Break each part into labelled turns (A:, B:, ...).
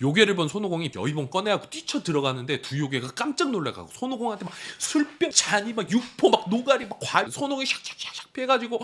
A: 요괴를 본 손오공이 여의봉 꺼내갖고 뛰쳐 들어가는데 두 요괴가 깜짝 놀라가고 손오공한테 막 술병 잔이 막 육포 막 노가리 막 과일 손오공이 샥샥샥샥 피해가지고.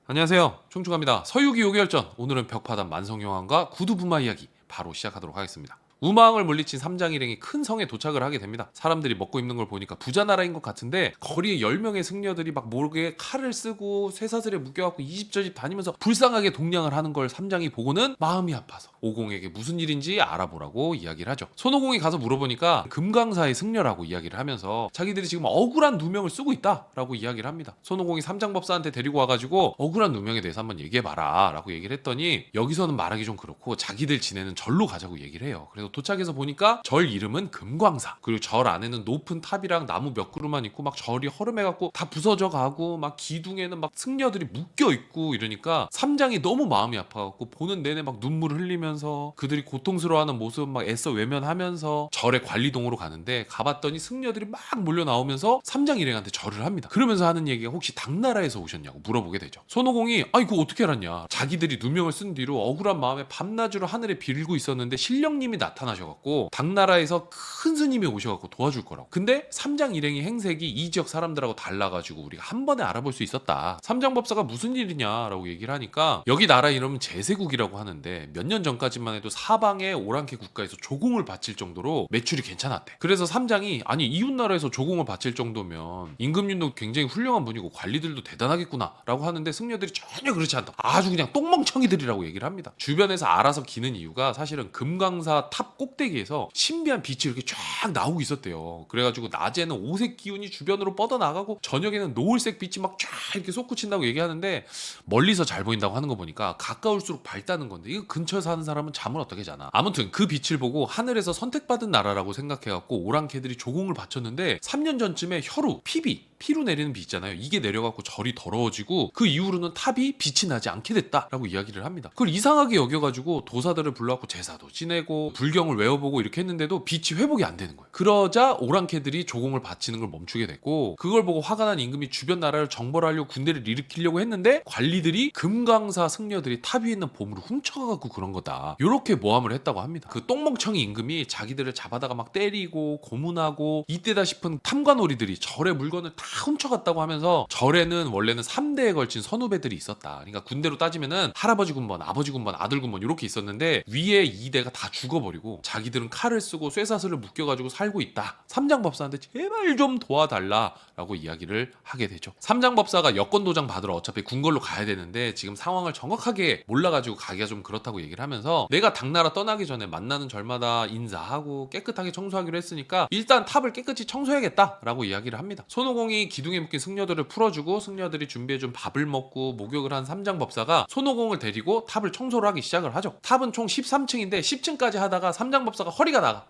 A: 안녕하세요, 총총합니다. 서유기 요괴열전, 오늘은 벽파단 만성용왕과 구두부마 이야기 바로 시작하도록 하겠습니다. 우마왕을 물리친 삼장일행이 큰 성에 도착을 하게 됩니다. 사람들이 먹고 입는 걸 보니까 부자 나라인 것 같은데 거리에 10명의 승려들이 막 모르게 칼을 쓰고 쇠사슬에 묶여갖고 이 집 저 집 다니면서 불쌍하게 동냥을 하는 걸 삼장이 보고는 마음이 아파서 오공에게 무슨 일인지 알아보라고 이야기를 하죠. 손오공이 가서 물어보니까 금강사의 승려라고 이야기를 하면서 자기들이 지금 억울한 누명을 쓰고 있다라고 이야기를 합니다. 손오공이 삼장법사한테 데리고 와가지고 억울한 누명에 대해서 한번 얘기해봐라 라고 얘기를 했더니 여기서는 말하기 좀 그렇고 자기들 지내는 절로 가자고 얘기를 해요. 그래서 도착해서 보니까 절 이름은 금광사, 그리고 절 안에는 높은 탑이랑 나무 몇 그루만 있고 막 절이 허름해갖고 다 부서져 가고 막 기둥에는 막 승려들이 묶여 있고 이러니까 삼장이 너무 마음이 아파갖고 보는 내내 막 눈물을 흘리면서 그들이 고통스러워하는 모습 막 애써 외면하면서 절의 관리동으로 가는데, 가봤더니 승려들이 막 몰려 나오면서 삼장 일행한테 절을 합니다. 그러면서 하는 얘기가 혹시 당나라에서 오셨냐고 물어보게 되죠. 손오공이 이거 어떻게 알았냐, 자기들이 누명을 쓴 뒤로 억울한 마음에 밤낮으로 하늘에 빌고 있었는데 신령님이 나타나셔갖고 당나라에서 큰 스님이 오셔갖고 도와줄 거라고. 근데 삼장 일행이 행색이 이 지역 사람들하고 달라가지고 우리가 한 번에 알아볼 수 있었다. 삼장법사가 무슨 일이냐라고 얘기를 하니까 여기 나라 이름은 제세국이라고 하는데 몇 년 전까지만 해도 사방의 오랑캐 국가에서 조공을 바칠 정도로 매출이 괜찮았대. 그래서 삼장이 아니 이웃나라에서 조공을 바칠 정도면 임금님도 굉장히 훌륭한 분이고 관리들도 대단하겠구나 라고 하는데 승려들이 전혀 그렇지 않다. 아주 그냥 똥멍청이들이라고 얘기를 합니다. 주변에서 알아서 기는 이유가 사실은 금강사 탑 꼭대기에서 신비한 빛이 이렇게 쫙 나오고 있었대요. 그래가지고 낮에는 오색 기운이 주변으로 뻗어나가고 저녁에는 노을색 빛이 막 쫙 이렇게 솟구친다고 얘기하는데 멀리서 잘 보인다고 하는 거 보니까 가까울수록 밝다는 건데 이거 근처에 사는 사람은 잠을 어떻게 자나. 아무튼 그 빛을 보고 하늘에서 선택받은 나라라고 생각해갖고 오랑캐들이 조공을 바쳤는데 3년 전쯤에 혈우, 피로 내리는 비 있잖아요. 이게 내려갖고 절이 더러워지고 그 이후로는 탑이 빛이 나지 않게 됐다라고 이야기를 합니다. 그걸 이상하게 여겨가지고 도사들을 불러갖고 제사도 지내고 불경을 외워보고 이렇게 했는데도 빛이 회복이 안 되는 거예요. 그러자 오랑캐들이 조공을 바치는 걸 멈추게 됐고, 그걸 보고 화가 난 임금이 주변 나라를 정벌하려고 군대를 일으키려고 했는데 관리들이 금강사 승려들이 탑 위에 있는 보물을 훔쳐가갖고 그런 거다, 요렇게 모함을 했다고 합니다. 그 똥멍청이 임금이 자기들을 잡아다가 막 때리고 고문하고 이때다 싶은 탐관오리들이 절의 물건을 다 훔쳐갔다고 하면서 절에는 원래는 3대에 걸친 선후배들이 있었다. 그러니까 군대로 따지면은 할아버지 군번, 아버지 군번, 아들 군번 이렇게 있었는데 위에 2대가 다 죽어버리고 자기들은 칼을 쓰고 쇠사슬을 묶여가지고 살고 있다. 삼장법사한테 제발 좀 도와달라라고 이야기를 하게 되죠. 삼장법사가 여권도장 받으러 어차피 궁궐로 가야 되는데 지금 상황을 정확하게 몰라가지고 가기가 좀 그렇다고 얘기를 하면서 내가 당나라 떠나기 전에 만나는 절마다 인사하고 깨끗하게 청소하기로 했으니까 일단 탑을 깨끗이 청소해야겠다라고 이야기를 합니다. 손오공이 기둥에 묶인 승려들을 풀어주고 승려들이 준비해준 밥을 먹고 목욕을 한 삼장법사가 손오공을 데리고 탑을 청소를 하기 시작을 하죠. 탑은 총 13층인데 10층까지 하다가 삼장법사가 허리가 나가.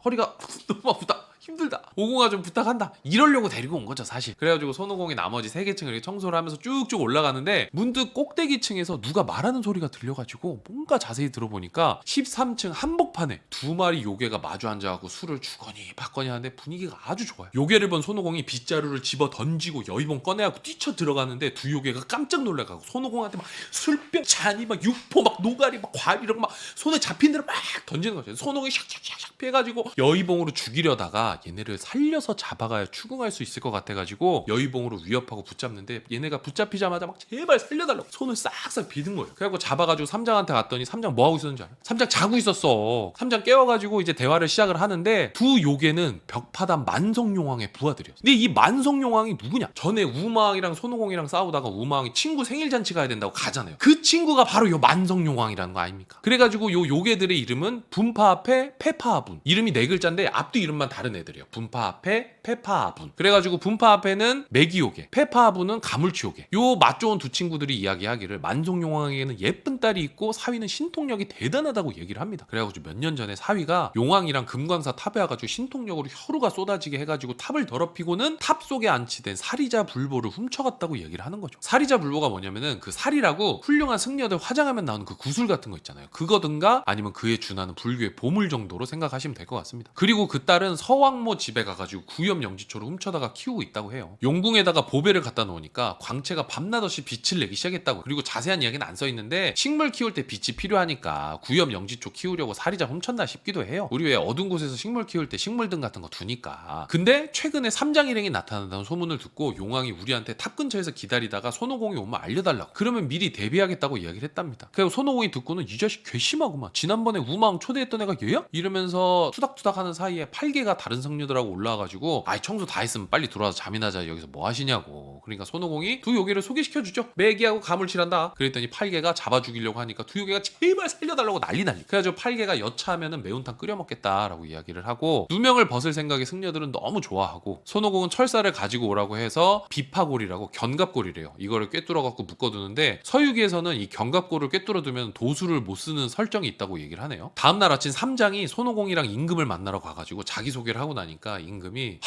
A: 허리가 너무 아프다, 힘들다, 오공아 좀 부탁한다, 이러려고 데리고 온 거죠 사실. 그래가지고 손오공이 나머지 3개 층을 이렇게 청소를 하면서 쭉쭉 올라가는데 문득 꼭대기 층에서 누가 말하는 소리가 들려가지고 뭔가 자세히 들어보니까 13층 한복판에 2마리 요괴가 마주 앉아갖고 술을 주거니 받거니 하는데 분위기가 아주 좋아요. 요괴를 본 손오공이 빗자루를 집어 던지고 여의봉 꺼내갖고 뛰쳐 들어가는데 두 요괴가 깜짝 놀라가고 손오공한테 막 술병 잔이 막 육포 막 노가리 막 과일 이런 거 막 손에 잡힌 대로 막 던지는 거죠. 손오공이 샥샥샥샥 피해가지고 여의봉으로 죽이려다가 얘네를 살려서 잡아가야 추궁할 수 있을 것 같아가지고 여의봉으로 위협하고 붙잡는데 얘네가 붙잡히자마자 막 제발 살려달라고 손을 싹싹 비든 거예요. 그래갖고 잡아가지고 삼장한테 갔더니 삼장 뭐하고 있었는지 알아? 삼장 자고 있었어. 삼장 깨워가지고 이제 대화를 시작을 하는데 두 요괴는 벽파단 만성용왕의 부하들이었어. 근데 이 만성용왕이 누구냐? 전에 우마왕이랑 손오공이랑 싸우다가 우마왕이 친구 생일잔치 가야 된다고 가잖아요. 그 친구가 바로 요 만성용왕이라는 거 아닙니까? 그래가지고 요 요괴들의 이름은 분파합해 페파아분, 이름이 4글자인데 앞뒤 이름만 다른 애들이에요. 분파합해 페파아분. 그래가지고 분파합해는 매기요괴, 페파아분은 가물치요괴. 요 맛 좋은 두 친구들이 이야기하기를 만성용왕에게는 예쁜 딸이 있고 사위는 신통력이 대단하다고 얘기를 합니다. 그래가지고 몇 년 전에 사위가 용왕이랑 금광사 탑에 와가지고 신통력으로 혈우가 쏟아지게 해가지고 탑을 더럽히고는 탑 속에 안치된 사리자 불보를 훔쳐갔다고 얘기를 하는 거죠. 사리자 불보가 뭐냐면은 그 사리라고 훌륭한 승려들 화장하면 나오는 그 구슬 같은 거 있잖아요. 그거든가 아니면 그에 준하는 불교의 보물 정도로 생각하시면 하시면 될 것 같습니다. 그리고 그 딸은 서왕모 집에 가가지고 구엽 영지초를 훔쳐다가 키우고 있다고 해요. 용궁에다가 보배를 갖다 놓으니까 광채가 밤낮없이 빛을 내기 시작했다고. 그리고 자세한 이야기는 안 써있는데 식물 키울 때 빛이 필요하니까 구엽 영지초 키우려고 사리자 훔쳤나 싶기도 해요. 우리 왜 어두운 곳에서 식물 키울 때 식물등 같은 거 두니까. 근데 최근에 삼장일행이 나타난다는 소문을 듣고 용왕이 우리한테 탑 근처에서 기다리다가 손오공이 오면 알려달라고. 그러면 미리 대비하겠다고 이야기를 했답니다. 그리고 손오공이 듣고는 이 자식 괘씸하구만. 지난번에 우마왕 초대했던 애가 얘야? 이러면서 투닥투닥 하는 사이에 팔개가 다른 성녀들하고 올라와가지고 아이 청소 다 했으면 빨리 들어와서 잠이나 자. 여기서 뭐 하시냐고. 그러니까 손오공이 두 요괴를 소개시켜주죠. 매기하고 가물칠한다. 그랬더니 팔개가 잡아 죽이려고 하니까 두 요괴가 제발 살려달라고 난리. 그래가지고 팔개가 여차하면은 매운탕 끓여 먹겠다라고 이야기를 하고 누명을 벗을 생각에 승려들은 너무 좋아하고 손오공은 철사를 가지고 오라고 해서 비파골이라고 견갑골이래요. 이거를 꿰뚫어 갖고 묶어두는데 서유기에서는 이 견갑골을 꿰뚫어 두면 도수를 못 쓰는 설정이 있다고 얘기를 하네요. 다음날 아침 삼장이 손오공이랑 임금을 만나러 가가지고 자기소개를 하고 나니까 임금이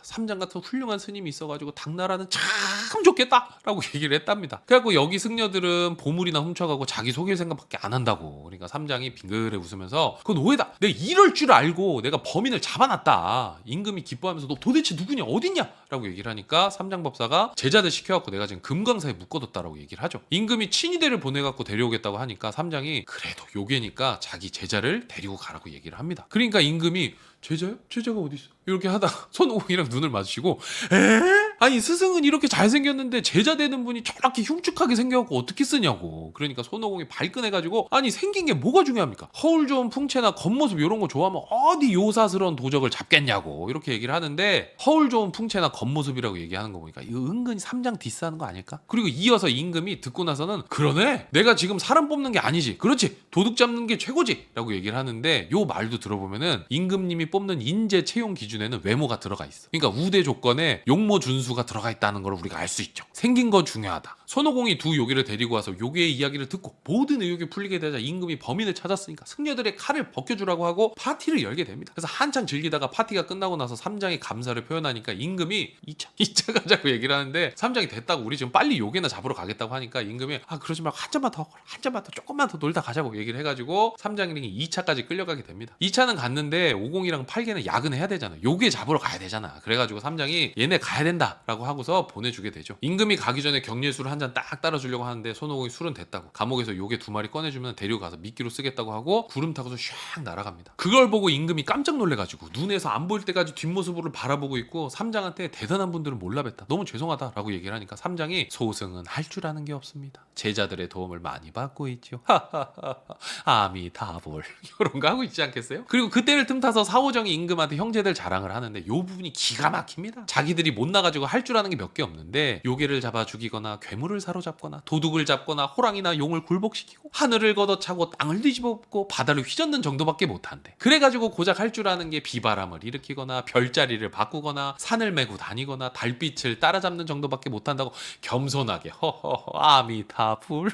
A: 삼장 같은 훌륭한 스님이 있어가지고 당나라는 참 좋겠다라고 얘기를 했답니다. 그래갖고 여기 승려들은 보물이나 훔쳐가고 자기 속일 생각밖에 안 한다고. 그러니까 삼장이 빙그레 웃으면서 그건 오해다. 내가 이럴 줄 알고 내가 범인을 잡아놨다. 임금이 기뻐하면서 너 도대체 누구냐 어딨냐 라고 얘기를 하니까 삼장법사가 제자들 시켜갖고 내가 지금 금강사에 묶어뒀다라고 얘기를 하죠. 임금이 친위대를 보내갖고 데려오겠다고 하니까 삼장이 그래도 요괴니까 자기 제자를 데리고 가라고 얘기를 합니다. 그러니까 임금이 제자요? 제자가 어디 있어? 이렇게 하다가 손오공이랑 눈을 마주치고 에? 아니 스승은 이렇게 잘생겼는데 제자 되는 분이 저렇게 흉측하게 생겨갖고 어떻게 쓰냐고. 그러니까 손오공이 발끈해가지고 아니 생긴 게 뭐가 중요합니까? 허울 좋은 풍채나 겉모습 이런 거 좋아하면 어디 요사스러운 도적을 잡겠냐고 이렇게 얘기를 하는데 허울 좋은 풍채나 겉모습이라고 얘기하는 거 보니까 이거 은근히 삼장 디스하는 거 아닐까? 그리고 이어서 임금이 듣고 나서는 그러네 내가 지금 사람 뽑는 게 아니지 그렇지 도둑 잡는 게 최고지 라고 얘기를 하는데 요 말도 들어보면은 임금님이 뽑는 인재 채용 기준에는 외모가 들어가 있어. 그러니까 우대 조건에 용모 준수가 들어가 있다는 걸 우리가 알 수 있죠. 생긴 거 중요하다. 손오공이 두 요괴를 데리고 와서 요괴의 이야기를 듣고 모든 의혹이 풀리게 되자 임금이 범인을 찾았으니까 승려들의 칼을 벗겨주라고 하고 파티를 열게 됩니다. 그래서 한창 즐기다가 파티가 끝나고 나서 삼장이 감사를 표현하니까 임금이 2차 가자고 얘기를 하는데 삼장이 됐다고 우리 지금 빨리 요괴나 잡으러 가겠다고 하니까 임금이 그러지 말고 한 잔만 더 조금만 더 놀다 가자고 얘기를 해가지고 삼장이 2차까지 끌려가게 됩니다. 2차는 갔는데 오공이랑 팔개는 야근해야 되잖아. 요괴 잡으러 가야 되잖아. 그래가지고 삼장이 얘네 가야 된다라고 하고서 보내주게 되죠. 임금이 가기 전에 격려술 한 잔 딱 따라주려고 하는데 손오공이 술은 됐다고 감옥에서 요괴 2마리 꺼내주면 데려가서 미끼로 쓰겠다고 하고 구름 타고서 샥 날아갑니다. 그걸 보고 임금이 깜짝 놀래가지고 눈에서 안 보일 때까지 뒷모습으로 바라보고 있고 삼장한테 대단한 분들은 몰라뵀다 너무 죄송하다라고 얘기를 하니까 삼장이 소승은 할 줄 아는 게 없습니다. 제자들의 도움을 많이 받고 있죠. 아미타불 이런 거 하고 있지 않겠어요? 그리고 그때를 틈타서 사오정이 임금한테 형제들 자랑을 하는데 요 부분이 기가 막힙니다. 자기들이 못 나가지고 할 줄 아는 게 몇 개 없는데 요괴를 잡아 죽이거나 괴물을 사로잡거나 도둑을 잡거나 호랑이나 용을 굴복시키고 하늘을 걷어차고 땅을 뒤집어엎고 바다를 휘젓는 정도밖에 못한대. 그래가지고 고작 할 줄 아는 게 비바람을 일으키거나 별자리를 바꾸거나 산을 메고 다니거나 달빛을 따라잡는 정도밖에 못한다고 겸손하게 허허허 아미타불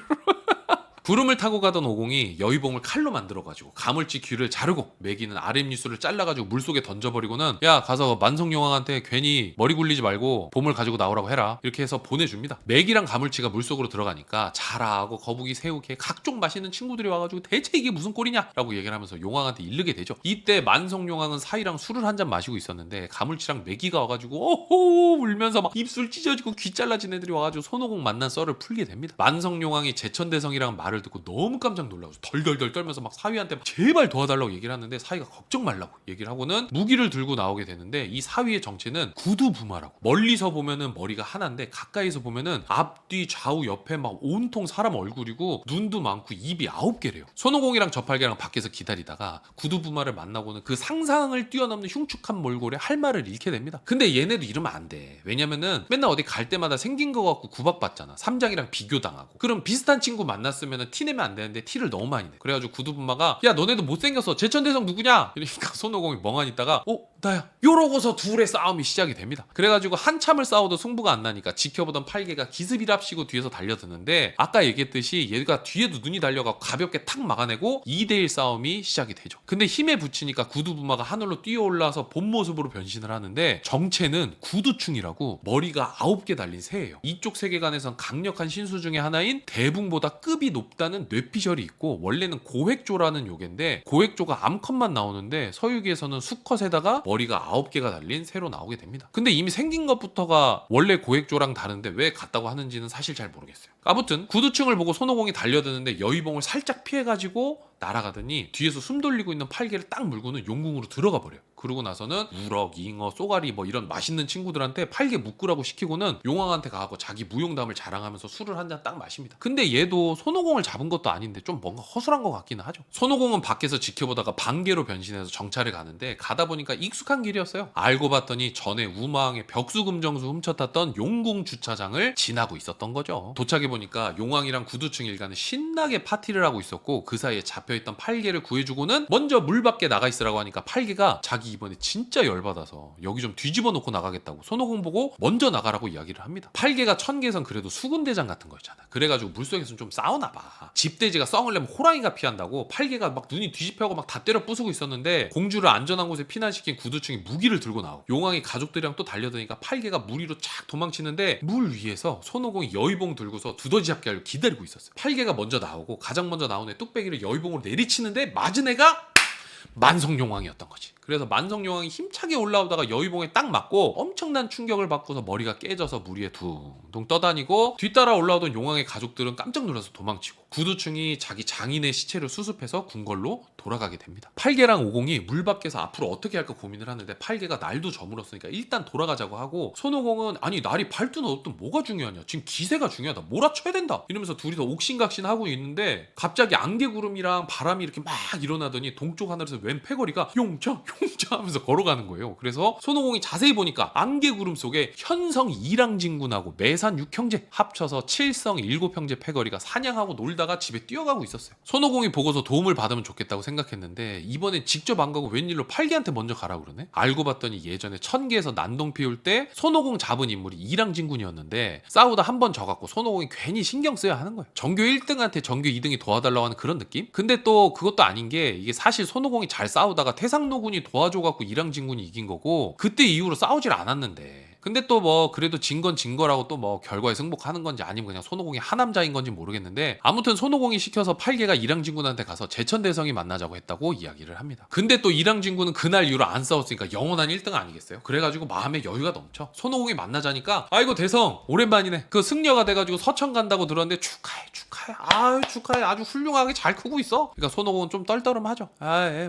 A: 구름을 타고 가던 오공이 여의봉을 칼로 만들어가지고 가물치 귀를 자르고 매기는 아랫니수를 잘라가지고 물속에 던져버리고는 야 가서 만성용왕한테 괜히 머리 굴리지 말고 보물 가지고 나오라고 해라 이렇게 해서 보내줍니다. 매기랑 가물치가 물속으로 들어가니까 자라하고 거북이 새우 개 각종 맛있는 친구들이 와가지고 대체 이게 무슨 꼴이냐 라고 얘기를 하면서 용왕한테 일르게 되죠. 이때 만성용왕은 사이랑 술을 한 잔 마시고 있었는데 가물치랑 매기가 와가지고 오호 울면서 막 입술 찢어지고 귀 잘라진 애들이 와가지고 손오공 만난 썰을 풀게 됩니다. 만성용왕이 제천대성이랑 말을 듣고 너무 깜짝 놀라고 덜덜덜 떨면서 막 사위한테 막 제발 도와달라고 얘기를 하는데 사위가 걱정 말라고 얘기를 하고는 무기를 들고 나오게 되는데 이 사위의 정체는 구두부마라고. 멀리서 보면은 머리가 하나인데 가까이서 보면은 앞뒤 좌우 옆에 막 온통 사람 얼굴이고 눈도 많고 입이 9개래요. 손오공이랑 저팔계랑 밖에서 기다리다가 구두부마를 만나고는 그 상상을 뛰어넘는 흉측한 몰골에 할 말을 잃게 됩니다. 근데 얘네도 이러면 안 돼. 왜냐면은 맨날 어디 갈 때마다 생긴 거 갖고 구박받잖아. 삼장이랑 비교당하고. 그럼 비슷한 친구 만났으면 티 내면 안 되는데 티를 너무 많이 내. 그래가지고 구두분마가 야 너네도 못생겼어 제천대성 누구냐? 이러니까 손오공이 멍하니 있다가 나야. 요러고서 둘의 싸움이 시작이 됩니다. 그래가지고 한참을 싸워도 승부가 안 나니까 지켜보던 팔개가 기습이랍시고 뒤에서 달려드는데 아까 얘기했듯이 얘가 뒤에도 눈이 달려가고 가볍게 탁 막아내고 2대1 싸움이 시작이 되죠. 근데 힘에 붙이니까 구두부마가 하늘로 뛰어올라서 본 모습으로 변신을 하는데 정체는 구두충이라고 머리가 9개 달린 새예요. 이쪽 세계관에선 강력한 신수 중에 하나인 대붕보다 급이 높다는 뇌피셜이 있고 원래는 고획조라는 요괴인데 고획조가 암컷만 나오는데 서유기에서는 수컷에다가 머리가 9개가 달린 새로 나오게 됩니다. 근데 이미 생긴 것부터가 원래 고획조랑 다른데 왜 같다고 하는지는 사실 잘 모르겠어요. 아무튼 구두충을 보고 손오공이 달려드는데 여의봉을 살짝 피해가지고 날아가더니 뒤에서 숨 돌리고 있는 팔개를 딱 물고는 용궁으로 들어가 버려요. 그러고 나서는 우럭, 잉어, 쏘가리 뭐 이런 맛있는 친구들한테 팔개 묶으라고 시키고는 용왕한테 가고 자기 무용담을 자랑하면서 술을 한 잔 딱 마십니다. 근데 얘도 손오공을 잡은 것도 아닌데 좀 뭔가 허술한 것 같기는 하죠. 손오공은 밖에서 지켜보다가 반개로 변신해서 정찰을 가는데 가다 보니까 익숙한 길이었어요. 알고 봤더니 전에 우마왕의 벽수금정수 훔쳐탔던 용궁 주차장을 지나고 있었던 거죠. 도착해보니까 용왕이랑 구두충 일가는 신나게 파티를 하고 있었고 그 사이에 잡혀있던 팔개를 구해주고는 먼저 물 밖에 나가 있으라고 하니까 팔개가 자기 이번에 진짜 열받아서 여기 좀 뒤집어 놓고 나가겠다고 손오공 보고 먼저 나가라고 이야기를 합니다. 팔개가 천계에선 그래도 수군대장 같은 거였잖아. 그래가지고 물속에서는 좀 싸우나 봐. 집돼지가 썽을 내면 호랑이가 피한다고 팔개가 막 눈이 뒤집혀고 막 다 때려 부수고 있었는데 공주를 안전한 곳에 피난시킨 구두충이 무기를 들고 나오고 용왕이 가족들이랑 또 달려드니까 팔개가 물 위로 쫙 도망치는데 물 위에서 손오공이 여의봉 들고서 두더지 잡기 하려고 기다리고 있었어요. 팔개가 먼저 나오고 가장 먼저 나온 애 뚝배기를 여의봉으로 내리치는데 맞은 애가 만성용왕이었던 거지. 그래서 만성용왕이 힘차게 올라오다가 여의봉에 딱 맞고 엄청난 충격을 받고서 머리가 깨져서 물 위에 둥둥 떠다니고 뒤따라 올라오던 용왕의 가족들은 깜짝 놀라서 도망치고 구두충이 자기 장인의 시체를 수습해서 궁궐로 돌아가게 됩니다. 팔개랑 오공이 물 밖에서 앞으로 어떻게 할까 고민을 하는데 팔개가 날도 저물었으니까 일단 돌아가자고 하고 손오공은 아니 날이 밝든 어둡든 뭐가 중요하냐 지금 기세가 중요하다 몰아쳐야 된다 이러면서 둘이서 옥신각신하고 있는데 갑자기 안개구름이랑 바람이 이렇게 막 일어나더니 동쪽 하늘에서 웬 패거리가 용자 하면서 걸어가는 거예요. 그래서 손오공이 자세히 보니까 안개구름 속에 현성 2랑진군하고 매산 6형제 합쳐서 7성 7형제 패거리가 사냥하고 놀다가 집에 뛰어가고 있었어요. 손오공이 보고서 도움을 받으면 좋겠다고 생각했는데 이번엔 직접 안 가고 웬일로 팔개한테 먼저 가라고 그러네. 알고 봤더니 예전에 천계에서 난동 피울 때 손오공 잡은 인물이 2랑진군이었는데 싸우다 한 번 져갖고 손오공이 괜히 신경 써야 하는 거예요. 전교 1등한테 전교 2등이 도와달라고 하는 그런 느낌? 근데 또 그것도 아닌 게 이게 사실 손오공이 잘 싸우다가 태상노군이 도와줘갖고 이랑진군이 이긴 거고 그때 이후로 싸우질 않았는데 근데 또 뭐 그래도 진 건 진 거라고 또 뭐 결과에 승복하는 건지 아니면 그냥 손오공이 하남자인 건지 모르겠는데 아무튼 손오공이 시켜서 팔개가 이랑진군한테 가서 제천대성이 만나자고 했다고 이야기를 합니다. 근데 또 이랑진군은 그날 이후로 안 싸웠으니까 영원한 1등 아니겠어요? 그래가지고 마음에 여유가 넘쳐 손오공이 만나자니까 아이고 대성 오랜만이네 그 승려가 돼가지고 서천 간다고 들었는데 축하해 아유 축하해 아주 훌륭하게 잘 크고 있어. 그러니까 손오공은 좀 떨떠름하죠.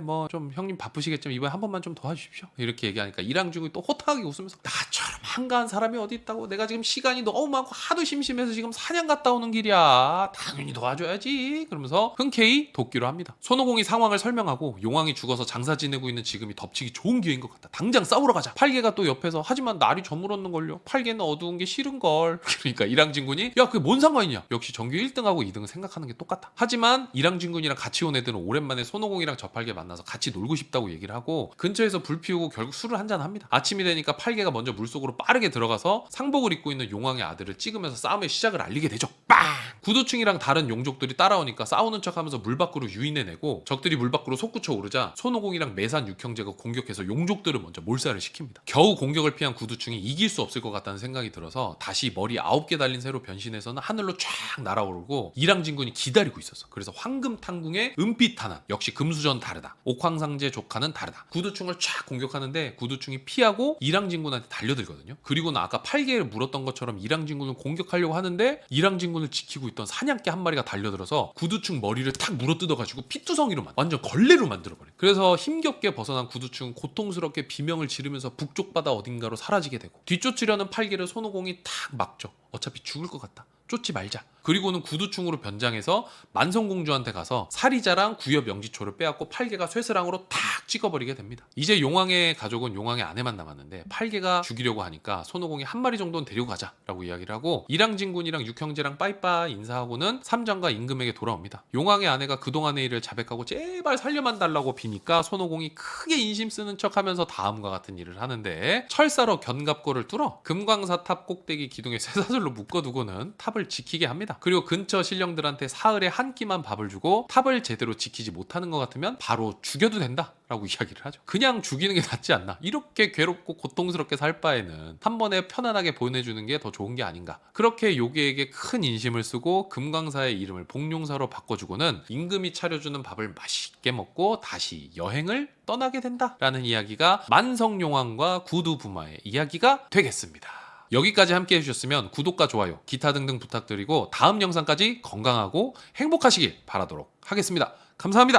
A: 뭐 좀 형님 바쁘시겠지만 이번에 한 번만 좀 도와주십시오 이렇게 얘기하니까 이랑진군이 또 호탕하게 웃으면서 나처럼 한가한 사람이 어디 있다고 내가 지금 시간이 너무 많고 하도 심심해서 지금 사냥 갔다 오는 길이야 당연히 도와줘야지 그러면서 흔쾌히 돕기로 합니다. 손오공이 상황을 설명하고 용왕이 죽어서 장사 지내고 있는 지금이 덮치기 좋은 기회인 것 같다 당장 싸우러 가자. 팔개가 또 옆에서 하지만 날이 저물었는걸요 팔개는 어두운 게 싫은걸 그러니까 이랑진군이 야 그게 뭔 상관이냐 역시 전교 1등하고 2등은 생각하는 게 똑같다. 하지만 이랑진군이랑 같이 온 애들은 오랜만에 손오공이랑 저 팔개 만나서 같이 놀고 싶다고 얘기를 하고 근처에서 불 피우고 결국 술을 한잔 합니다. 아침이 되니까 팔개가 먼저 물속으로 빠르게 들어가서 상복을 입고 있는 용왕의 아들을 찍으면서 싸움의 시작을 알리게 되죠. 빵! 구두충이랑 다른 용족들이 따라오니까 싸우는 척하면서 물 밖으로 유인해내고 적들이 물 밖으로 솟구쳐 오르자 손오공이랑 매산 6형제가 공격해서 용족들을 먼저 몰살을 시킵니다. 겨우 공격을 피한 구두충이 이길 수 없을 것 같다는 생각이 들어서 다시 머리 9개 달린 새로 변신해서는 하늘로 쫙 날아오르고 이랑진군이 기다리고 있었어. 그래서 황금탄궁의 은빛탄환 역시 금수전 다르다. 옥황상제 조카는 다르다. 구두충을 쫙 공격하는데 구두충이 피하고 이랑진군한테 달려들거든요. 그리고는 아까 팔개를 물었던 것처럼 이랑진군을 공격하려고 하는데 이랑진군을 지키고 있던 사냥개 한 마리가 달려들어서 구두충 머리를 탁 물어뜯어가지고 피투성이로 완전 걸레로 만들어버려. 그래서 힘겹게 벗어난 구두충은 고통스럽게 비명을 지르면서 북쪽 바다 어딘가로 사라지게 되고 뒤쫓으려는 팔개를 손오공이 탁 막죠. 어차피 죽을 것 같다. 쫓지 말자. 그리고는 구두충으로 변장해서 만성공주한테 가서 사리자랑 구엽 영지초를 빼앗고 팔개가 쇠스랑으로 탁 찍어버리게 됩니다. 이제 용왕의 가족은 용왕의 아내만 남았는데 팔개가 죽이려고 하니까 손오공이 한 마리 정도는 데리고 가자라고 이야기를 하고 이랑진군이랑 육형제랑 빠이빠이 인사하고는 삼장과 임금에게 돌아옵니다. 용왕의 아내가 그동안의 일을 자백하고 제발 살려만 달라고 비니까 손오공이 크게 인심 쓰는 척하면서 다음과 같은 일을 하는데 철사로 견갑골을 뚫어 금광사 탑 꼭대기 기둥에 쇠사슬로 묶어두고는 탑을 지키게 합니다. 그리고 근처 신령들한테 사흘에 한 끼만 밥을 주고 탑을 제대로 지키지 못하는 것 같으면 바로 죽여도 된다 라고 이야기를 하죠. 그냥 죽이는 게 낫지 않나, 이렇게 괴롭고 고통스럽게 살 바에는 한 번에 편안하게 보내주는 게 더 좋은 게 아닌가. 그렇게 요괴에게 큰 인심을 쓰고 금광사의 이름을 복룡사로 바꿔주고는 임금이 차려주는 밥을 맛있게 먹고 다시 여행을 떠나게 된다라는 이야기가 만성용왕과 구두부마의 이야기가 되겠습니다. 여기까지 함께 해주셨으면 구독과 좋아요, 기타 등등 부탁드리고 다음 영상까지 건강하고 행복하시길 바라도록 하겠습니다. 감사합니다.